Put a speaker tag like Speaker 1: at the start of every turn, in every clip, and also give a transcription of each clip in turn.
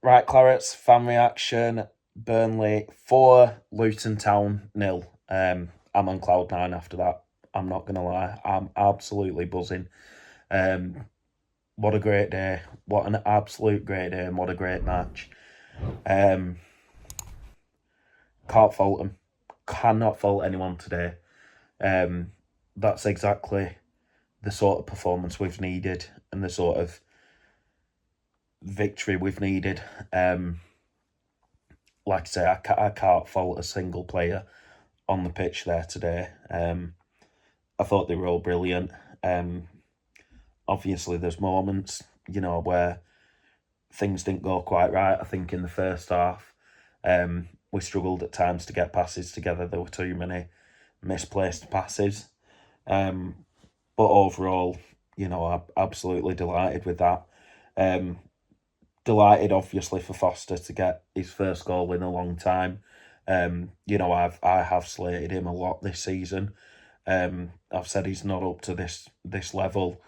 Speaker 1: Right, Clarets, fan reaction. Burnley 4, Luton Town 0. I'm on cloud nine after that. I'm not gonna lie. I'm absolutely buzzing. Um, what a great day. What an absolute great day and what a great match. Um, can't fault them. Cannot fault anyone today. Um, that's exactly the sort of performance we've needed and the sort of victory we've needed. Like I say, I can't fault a single player on the pitch there today. I thought they were all brilliant. Um, Obviously, there's moments, where things didn't go quite right. I think in the first half, we struggled at times to get passes together. There were too many misplaced passes. Um, but overall, I'm absolutely delighted with that. Um, Delighted, obviously, for Foster to get his first goal in a long time. I have slated him a lot this season. I've said he's not up to this level.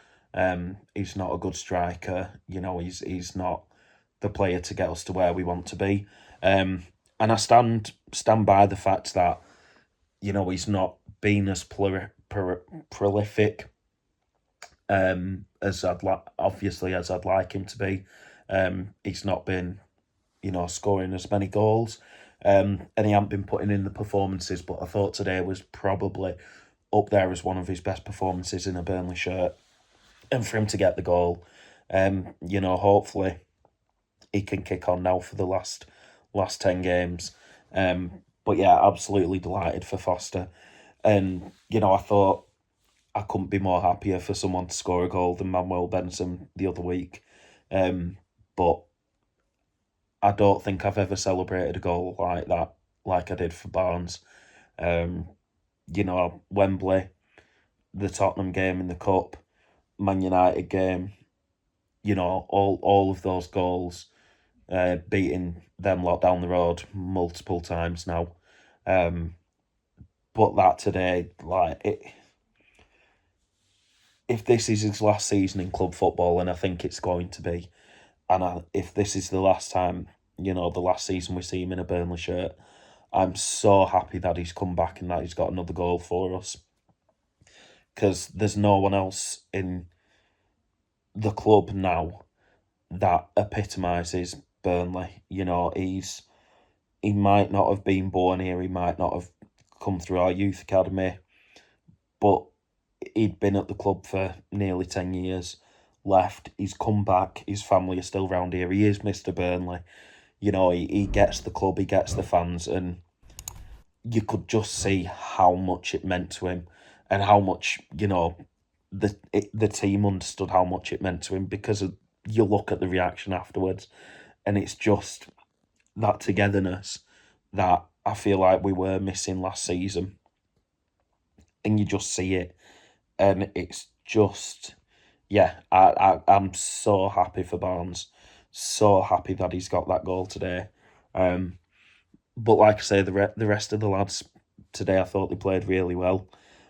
Speaker 1: He's not a good striker. He's not the player to get us to where we want to be. And I stand by the fact that he's not been as prolific as obviously as I'd like him to be. He's not been scoring as many goals. And he hasn't been putting in the performances, but I thought today was probably up there as one of his best performances in a Burnley shirt. And for him to get the goal, hopefully he can kick on now for the last 10 games. But yeah, absolutely delighted for Foster. And, I thought I couldn't be more happier for someone to score a goal than Manuel Benson the other week. But I don't think I've ever celebrated a goal like that, like I did for Barnes. Wembley, the Tottenham game in the Cup, Man United game, all of those goals, beating them lot down the road multiple times now. But that today, if this is his last season in club football, and I think it's going to be, and if this is the last time, the last season we see him in a Burnley shirt, I'm so happy that he's come back and that he's got another goal for us. Because there's no one else in the club now that epitomises Burnley. He might not have been born here, he might not have come through our youth academy, but he'd been at the club for nearly 10 years, left, he's come back, his family are still round here, he is Mr. Burnley. He gets the club, he gets the fans, and you could just see how much it meant to him and how much, the team understood how much it meant to him because you look at the reaction afterwards and it's just that togetherness that I feel like we were missing last season. And you just see it. And it's just, yeah, I'm so happy for Barnes. So happy that he's got that goal today. But like I say, the rest of the lads today, I thought they played really well.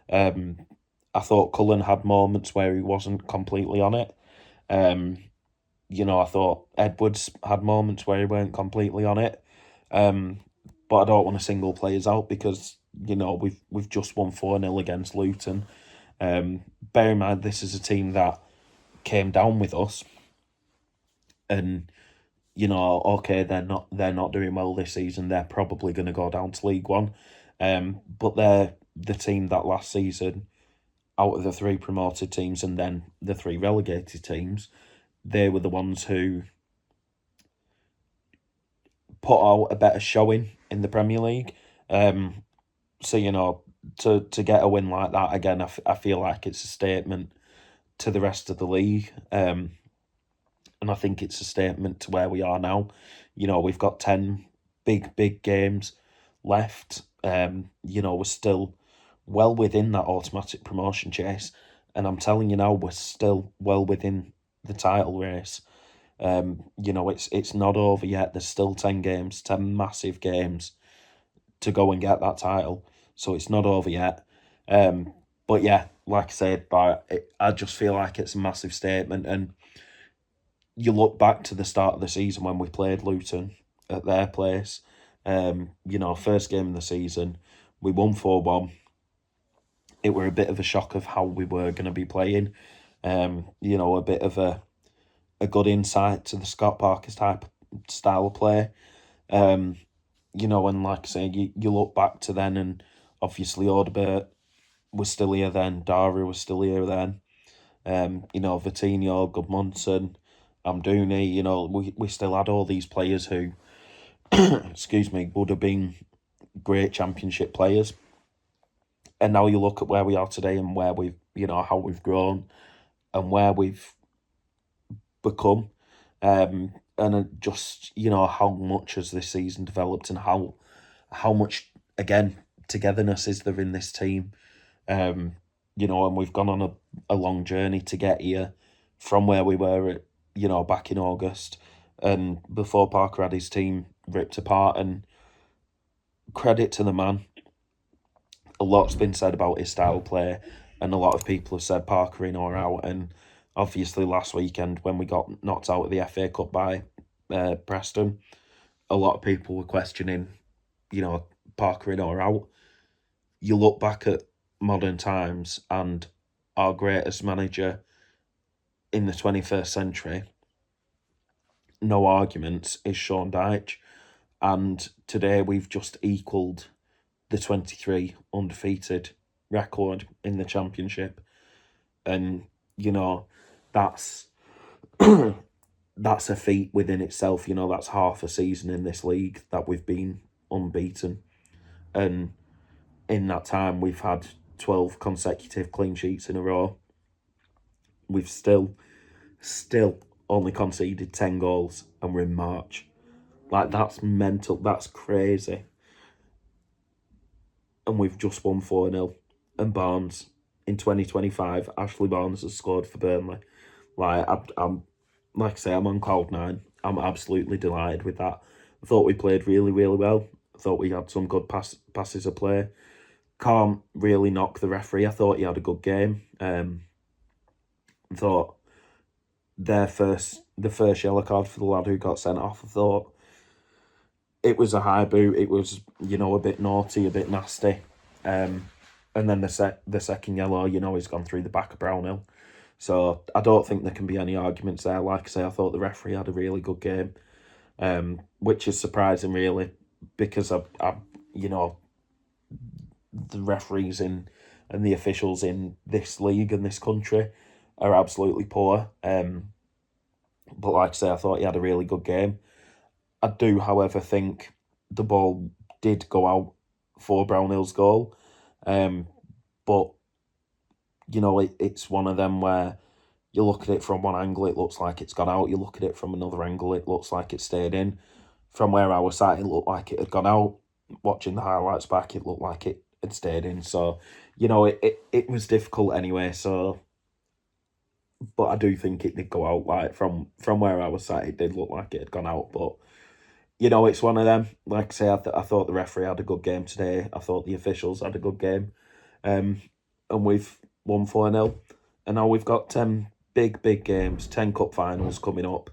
Speaker 1: I thought Cullen had moments where he wasn't completely on it. I thought Edwards had moments where he weren't completely on it. But I don't want to single players out because, we've just won 4-0 against Luton. Bear in mind, this is a team that came down with us. And, okay, they're not doing well this season. They're probably going to go down to League One. But they're the team that last season, out of the 3 promoted teams and then the 3 relegated teams, they were the ones who put out a better showing in the Premier League. So, to get a win like that, again, I feel like it's a statement to the rest of the league. And I think it's a statement to where we are now. We've got 10 big games left. We're still well within that automatic promotion chase. And I'm telling you now, we're still well within the title race. It's not over yet. There's still 10 games, 10 massive games to go and get that title. So it's not over yet. But yeah, like I said, I just feel like it's a massive statement. And you look back to the start of the season when we played Luton at their place. First game of the season, we won 4-1. It were a bit of a shock of how we were going to be playing. A bit of a good insight to the Scott Parker's type style of play. And like I say, you look back to then, and obviously Audebert was still here then, Dara was still here then. Vitinho, Gudmundsson, Amdouni, we still had all these players who, excuse me, would have been great championship players. And now you look at where we are today and where we've, how we've grown and where we've become. And just, how much has this season developed and how much, again, togetherness is there in this team. And we've gone on a long journey to get here from where we were at, back in August and before Parker had his team ripped apart. And credit to the man. A lot's been said about his style of play, and a lot of people have said Parker in or out. And obviously last weekend when we got knocked out of the FA Cup by Preston, a lot of people were questioning, Parker in or out. You look back at modern times and our greatest manager in the 21st century, no arguments, is Sean Dyche. And today we've just equalled the 23 undefeated record in the Championship. And, that's that's a feat within itself. That's half a season in this league that we've been unbeaten. And in that time, we've had 12 consecutive clean sheets in a row. We've still only conceded 10 goals and we're in March. Like, that's mental. That's crazy. And we've just won 4-0. And Barnes, in 2025, Ashley Barnes has scored for Burnley. Like, I'm like I say, I'm on cloud nine. I'm absolutely delighted with that. I thought we played really, really well. I thought we had some good passes of play. Can't really knock the referee. I thought he had a good game. I thought the first yellow card for the lad who got sent off, I thought it was a high boot. It was, a bit naughty, a bit nasty. And then the second yellow, he's gone through the back of Brownhill. So I don't think there can be any arguments there. Like I say, I thought the referee had a really good game, which is surprising, really, because the referees and the officials in this league and this country are absolutely poor. But like I say, I thought he had a really good game. I do, however, think the ball did go out for Brownhill's goal. But, it's one of them where you look at it from one angle, it looks like it's gone out. You look at it from another angle, it looks like it stayed in. From where I was sat, it looked like it had gone out. Watching the highlights back, it looked like it had stayed in. So, it was difficult anyway. So, but I do think it did go out. Like, from where I was sat, it did look like it had gone out. But, it's one of them. Like I say, I thought the referee had a good game today. I thought the officials had a good game. And we've won 4-0. And now we've got 10 big games, 10 cup finals coming up.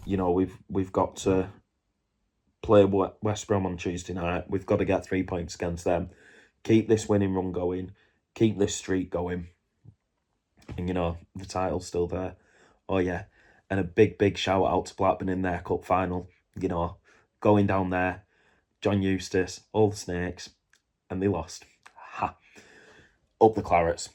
Speaker 1: We've got to play West Brom on Tuesday night. We've got to get 3 points against them. Keep this winning run going. Keep this streak going. And, the title's still there. Oh, yeah. And a big shout out to Blackburn in their cup final. Going down there, John Eustace, all the Snakes, and they lost. Ha. Up the Clarets.